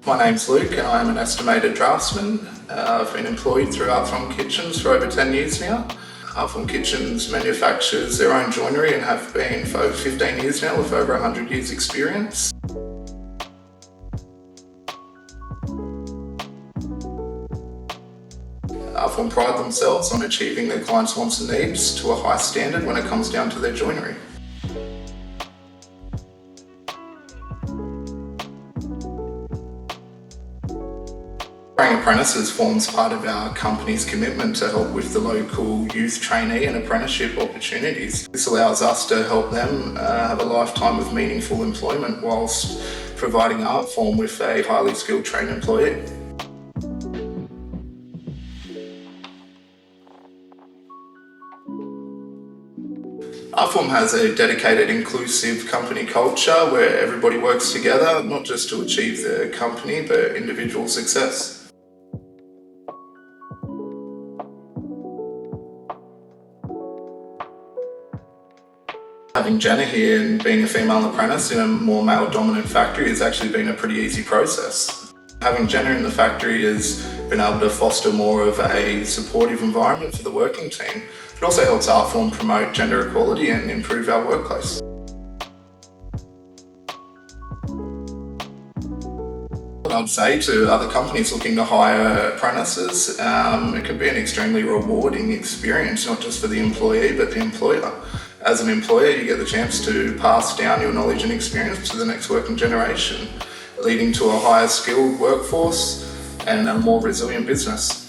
My name's Luke and I'm an estimated draftsman. I've been employed through Artform Kitchens for over 10 years now. Artform Kitchens manufactures their own joinery and have been for over 15 years now with over 100 years experience. Artform pride themselves on achieving their clients' wants and needs to a high standard when it comes down to their joinery. Training apprentices forms part of our company's commitment to help with the local youth trainee and apprenticeship opportunities. This allows us to help them have a lifetime of meaningful employment whilst providing Artform with a highly skilled trained employee. Artform has a dedicated, inclusive company culture where everybody works together, not just to achieve the company, but individual success. Having Jenna here and being a female apprentice in a more male-dominant factory has actually been a pretty easy process. Having Jenna in the factory has been able to foster more of a supportive environment for the working team. It also helps Artform promote gender equality and improve our workplace. What I'd say to other companies looking to hire apprentices, it can be an extremely rewarding experience, not just for the employee but the employer. As an employer, you get the chance to pass down your knowledge and experience to the next working generation, leading to a higher skilled workforce and a more resilient business.